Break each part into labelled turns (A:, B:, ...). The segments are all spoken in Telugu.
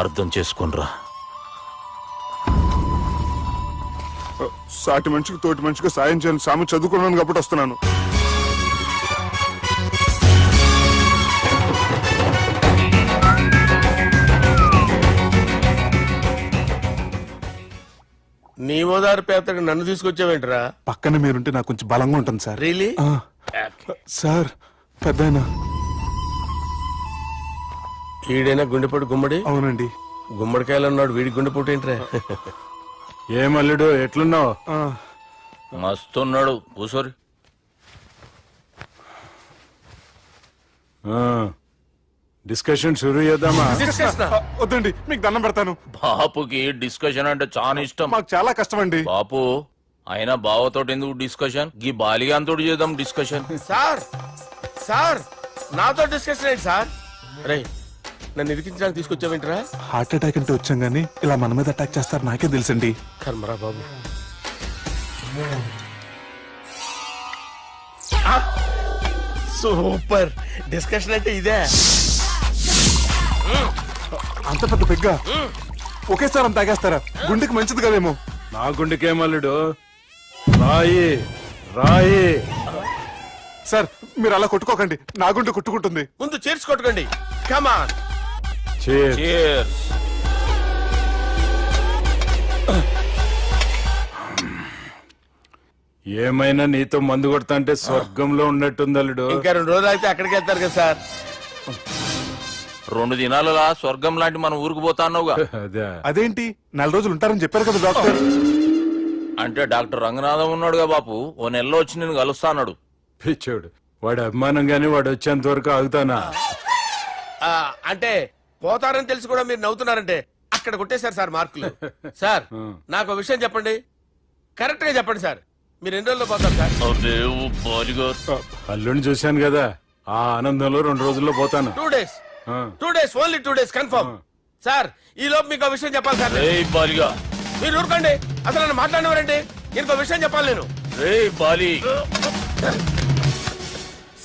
A: అర్థం చేసుకునిరా.
B: సాటి మనిషికి తోటి మనిషికి సాయం చేయని సామె చదువుకున్నాను కాబట్టి వస్తున్నాను.
C: నీ ఓదారు పేదకి నన్ను తీసుకొచ్చావేంట్రా?
B: పక్కన మీరుంటే నాకు కొంచెం బలంగా ఉంటుంది సార్.
C: రియలీ?
B: సార్ పెద్దయినా.
C: ఈడైనా గుండెపోటు గుమ్మడి?
B: అవునండి.
C: గుమ్మడికాయలు అన్నాడు, వీడి గుండెపోటు ఏంట్రా?
D: ఏమల్లుడు ఎట్లున్నావు?
A: మస్తున్నాడు. కూసోరి.
D: డిస్కషన్ షురూ చేద్దామా?
B: వద్దండి, మీకు దండం పెడతాను.
A: బాపుకి డిస్కషన్ అంటే చాలా ఇష్టం.
B: మాకు చాలా కష్టం అండి.
A: బాపు అయినా బావతోటి ఎందుకు డిస్కషన్? గీ బాలిగాంతోటి చేద్దాం డిస్కషన్.
C: సార్ సార్ నాతో డిస్కషన్ ఏంటి సార్? రే నన్ను ఇరికించడానికి తీసుకొచ్చావేంట్రా?
B: హార్ట్ అటాక్ అంటే వచ్చాం గానీ ఇలా మన మీద అటాక్ చేస్తారు నాకే తెలుసండి.
C: కర్మరా బాబు. సూపర్ డిస్కషన్ అంటే ఇదే.
B: అంత పెద్ద పెగ్గా ఒకేసారి అంత తాగేస్తారా? గుండెకి మంచిది కదేమో.
D: నా గుండెకేమల్లుడు, రాయి రాయి.
B: సార్ మీరు అలా కొట్టుకోకండి, నా గుండె కొట్టుకుంటుంది.
C: ముందు చేర్చి కొట్టుకోండి. కమాన్.
A: Cheers.
D: ఏమైనా నీతో మందు కొడతా అంటే స్వర్గంలో ఉన్నట్టుంది అల్లుడు.
C: ఇంకా 2 రోజులు అయితే అక్కడికి వెళ్తారు కదా సార్.
A: 2 దినాలలా స్వర్గం లాంటి మన ఊరికి పోతాన్నావుగా.
D: అదే.
B: అదేంటి 4 రోజులు ఉంటారని చెప్పారు కదా డాక్టర్.
A: అంటే డాక్టర్ రంగనాథం ఉన్నాడుగా బాపు, ఓ నెలలో వచ్చి నేను కలుస్తాన్నాడు.
D: పిచ్చోడు, వాడి అభిమానం గాని వాడు వచ్చేంత వరకు ఆగుతానా?
C: అంటే పోతారని తెలిసి కూడా మీరు నవ్వుతున్నారంటే అక్కడ కొట్టేశారు సార్ మార్కులు. సార్ నాకు విషయం చెప్పండి, కరెక్ట్ గా చెప్పండి సార్. మీరు ఎన్ని రోజుల్లో పోతారు సార్?
D: అల్లుడిని చూశాను కదా, ఆ ఆనందంలో 2 రోజుల్లో పోతాను.
C: 2 days. 2 days, only 2 days confirm. Sir ఈ లోపు మీకు విషయం చెప్పాలి సార్. మీరు ఊరుకోండి, అసలు నన్ను మాట్లాడినవారండి. ఇంకో విషయం చెప్పాలి నేను.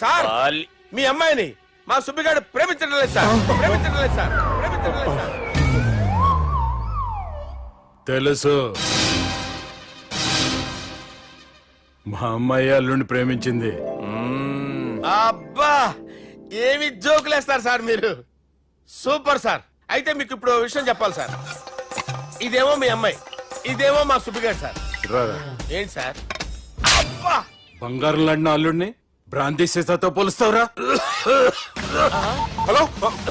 C: సార్ మీ అమ్మాయిని మా సుబ్బిగాడు ప్రేమించడం లేదు సార్. ప్రేమించడం లేదు సార్. ప్రేమించడం లేదు సార్.
D: తెలుసు, మా అమ్మాయి అల్లుడిని ప్రేమించింది.
C: అబ్బా ఏమి జోకులేస్తారు సార్ మీరు. Super sir. అయితే మీకు ఇప్పుడు విషయం చెప్పాలి సార్. ఇదేమో మీ అమ్మాయి, ఇదేమో మా సుబ్బిగాడు సార్. ఏంటి సార్? అబ్బా
D: బంగారం లాంటి అల్లుడిని భ్రాంతి సీతతో పోలుస్తావురా?
B: Hello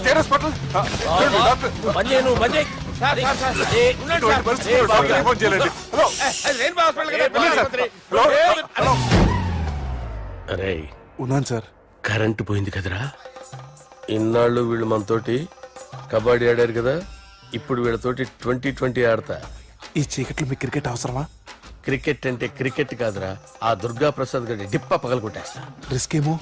B: hospital.
C: అరే
B: ఉన్నాను సార్.
C: కరెంటు పోయింది కదరా. ఇన్నాళ్ళు వీళ్ళు మనతోటి కబడ్డీ ఆడారు కదా, ఇప్పుడు వీళ్ళతోటి 2020 ఆడతా.
B: ఈ చీకట్లో మీకు క్రికెట్ అవసరమా?
C: క్రికెట్ అంటే క్రికెట్ కాదురా, ఆ దుర్గా ప్రసాద్ గారి డిప్ప పగల కొట్టేస్తా.
B: రిస్క్ ఏమో.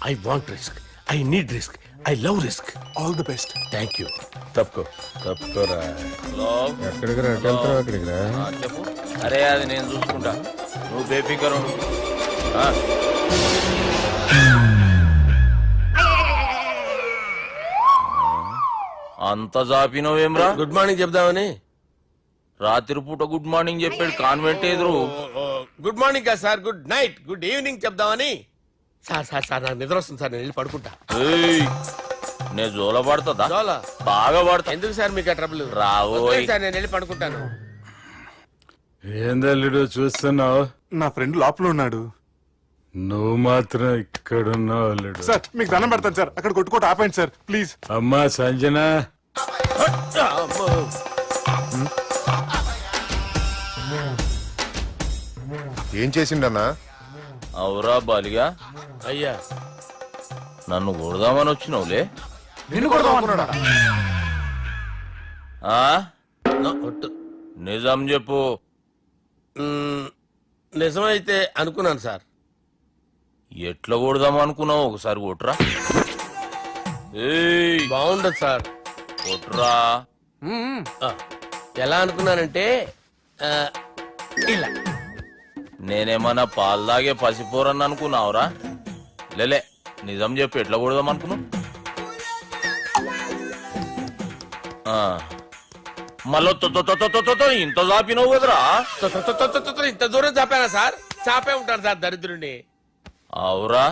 C: I want risk, I need risk, I love risk.
B: All the best.
C: Thank you. తప్పుకోరా. ఎక్కడికి రా? అక్కడికి రా.
A: చెప్పు. అరే అది నేను చూసుకుంటా, నువ్వు బేఫికర్ ఉండు. అంత జాపినవేమ్రా?
C: గుడ్ మార్నింగ్ చెప్దామని.
A: రాత్రి పూట గుడ్ మార్నింగ్ చెప్పాడు కాన్వెంట్ ఎదురు.
C: గుడ్ మార్నింగ్ కదా sir, good night, good evening చెప్దామని. సార్ సార్ సార్ నాకు నిద్ర వస్తుంది సార్, నేను వెళ్ళి పడుకుంటా.
A: నేను జోల పడుతుందా?
C: జోలా
A: బాగా పడతా.
C: ఎందుకు సార్ మీకు ఆ ట్రబుల్?
A: రావోయ్
C: సార్ నేను వెళ్ళి పడుకుంటాను.
D: ఏందల్లుడు చూస్తున్నావు?
B: నా ఫ్రెండ్ లోపల ఉన్నాడు.
D: నువ్వు మాత్రం ఇక్కడున్నావు అల్లుడు.
B: సార్ మీకు దండం పెడతాను సార్, అక్కడ కొట్టుకోట ఆపండి సార్ ప్లీజ్.
D: అమ్మా సంజన,
E: ఏం చేసిండన్నా?
A: అవురా బాలిగా,
C: అయ్యా
A: నన్ను కొడదామని వచ్చినావులే.
B: నిన్ను కొడదామన్నాడా?
A: నిజం చెప్పు.
C: నిజమైతే అనుకున్నాను సార్.
A: ఎట్లా కొడదాం అనుకున్నావు? ఒకసారి కొట్రా.
C: బాగుండదు సార్.
A: కొట్రా.
C: ఎలా అనుకున్నానంటే ఇలా.
A: నేనేమన్నా పాలు తాగే పసిపోరని అనుకున్నావురా? లేలే, నిజం చెప్పు, ఎట్లా కొడదాం అనుకున్నావు? మళ్ళీ ఇంత చాపినవు కదరా?
C: ఇంత దూరం చాపానా సార్? చాపే ఉంటాను సార్ దరిద్రుడిని.
A: అవురా,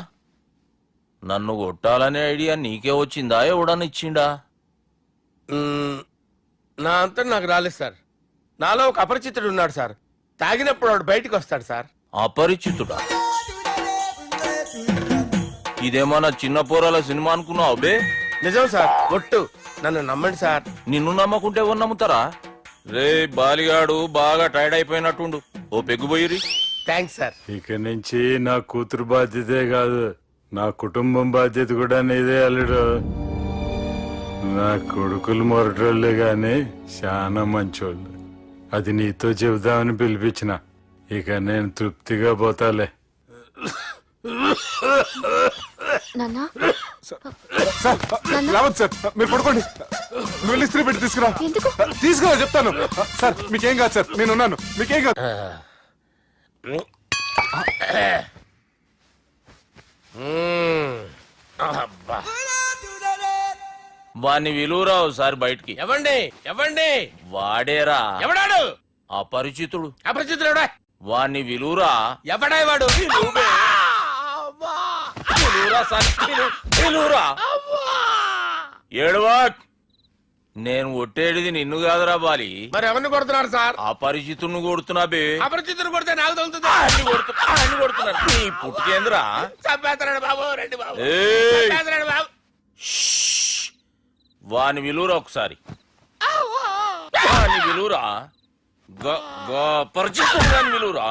A: నన్ను కొట్టాలనే ఐడియా నీకే వచ్చిందా? ఎవడన్నా ఇచ్చిండా?
C: నా అంతా నాకు రాలేదు సార్. నాలో ఒక అపరిచితుడు ఉన్నాడు సార్. తాగినప్పుడు వాడు బయటికి వస్తాడు సార్.
A: అపరిచితుడా? ఇదేమన్నా చిన్న పోరాల సినిమా అనుకున్నావు బే?
C: నిజం సార్, ఒట్టు, నన్ను నమ్మండి సార్.
A: నిన్ను నమ్మకుంటే ఎవరు నమ్ముతారా? రే బాలిగాడు బాగా టైర్డ్ అయిపోయినట్టుండు, ఓ పెగ్గుబోయిరి.
C: Thanks sir.
D: ఇక నుంచి నా కూతురు బాధ్యతే కాదు, నా కుటుంబం బాధ్యత కూడా నీదే అల్లుడు. నా కొడుకులు మొరటోళ్ళే గాని చాలా మంచోళ్ళు. అది నీతో చెబుదామని పిలిపించిన. ఇక నేను తృప్తిగా పోతాలే.
B: సార్ రావద్దు సార్, మీరు పడుకోండి. నువ్వు వెళ్ళి ఇస్త్రీ పెట్టి తీసుకురా. తీసుకురా చెప్తాను. సార్ మీకేం కాదు సార్, నేను ఉన్నాను, మీకేం కాదు.
C: అబ్బా.
A: వాణ్ణి విలువరావు సార్ బయటికి.
C: ఎవండి ఎవండి?
A: వాడేరా
C: ఎవడాడు?
A: అపరిచితుడు.
C: అపరిచితుడు ఎవడా?
A: వాణ్ణి విలువరా.
C: ఎవడా వాడు?
A: విలువరా సార్, విలువరా. ఏడవా, నేను కొట్టేడిది నిన్ను కాదురా బాలి.
C: మరి ఎవరిని కొడుతున్నారు సార్?
A: అపరిచితుడిని కొడుతున్నా బే.
C: అపరిచితుడు కొడితే నాకు తగులుతుంది.
A: అన్ని కొడుతున్నారు. నీ పుట్టుకేంద్రా?
C: చంపేస్తున్నాడు బాబు, రండి బాబు.
A: ఏయ్!
C: చంపేస్తున్నాడు బాబు.
A: వాని విలువరా ఒకసారి. వాని విలువరా. పరిచితుడు విలువరా.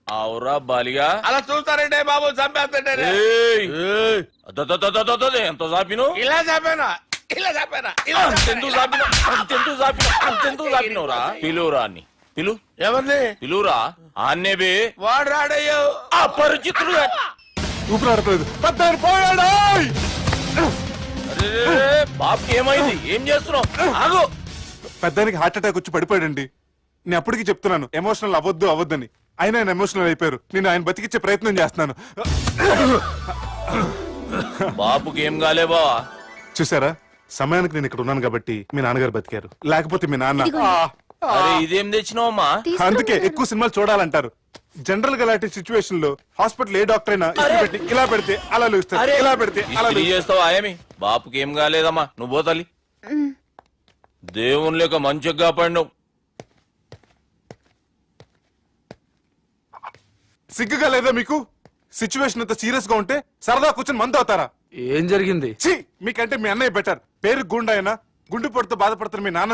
A: అవురా బాలిగా.
C: అలా చూస్తారంటే బాబు, చంపేస్తాడే.
A: ఎంత చాపిను?
C: ఇలా చంపానా? ఇలా చంపానా?
A: అంతెందుకు చాపిన? అంతెందుకు చాపినవురా? పిలువురా అన్ని. పిలు.
C: ఎవరిని?
A: పిలువురా. ఆన్నే బే.
C: వాడు రాడయ్యో.
A: అపరిచితుడు.
B: ఊపిరాడట్లేదు. పెద్ద ఆయన పోయాడు.
A: బాబుకి ఏమైంది? ఏం చేస్తున్నావు? ఆగు.
B: పెద్దానికి హార్ట్ అటాక్ వచ్చి పడిపోయాడండి. నేను అప్పటికి చెప్తున్నాను ఎమోషనల్ అవ్వద్దని. ఆయన ఎమోషనల్ అయిపోయారు. నేను ఆయన బతికిచ్చే ప్రయత్నం చేస్తున్నాను.
A: బాబుకి ఏం కాలే బావా?
B: చూసారా, సమయానికి నేను ఇక్కడ ఉన్నాను కాబట్టి మీ నాన్నగారు బతికారు. లేకపోతే మీ నాన్న.
A: అరే ఇదేం తెచ్చినావమ్మా?
B: అందుకే ఎక్కువ సినిమాలు చూడాలంటారు. జనరల్ గా అలాంటి సిచ్యువేషన్ లో హాస్పిటల్ ఏ డాక్టర్ అయినా ఇస్త్రీ పెట్టి ఇలా పెడితే అలా లూస్తారు, ఇలా పెడితే అలా
A: చేస్తావా? ఏమి బాపుకి ఏం కాలేదమ్మా, నువ్వు పోతల్లి. దేవుని లేక మంచిగా పడినావు.
B: సిగ్గుగా లేదా మీకు? సిచ్యువేషన్ అంత సీరియస్ గా ఉంటే సరదా కూర్చొని మందు అవుతారా?
F: ఏం జరిగింది?
B: మీకంటే మీ అన్నయ్య బెటర్. పేరు గుండా అయినా గుండెపోటుతో బాధపడుతున్న మీ నాన్న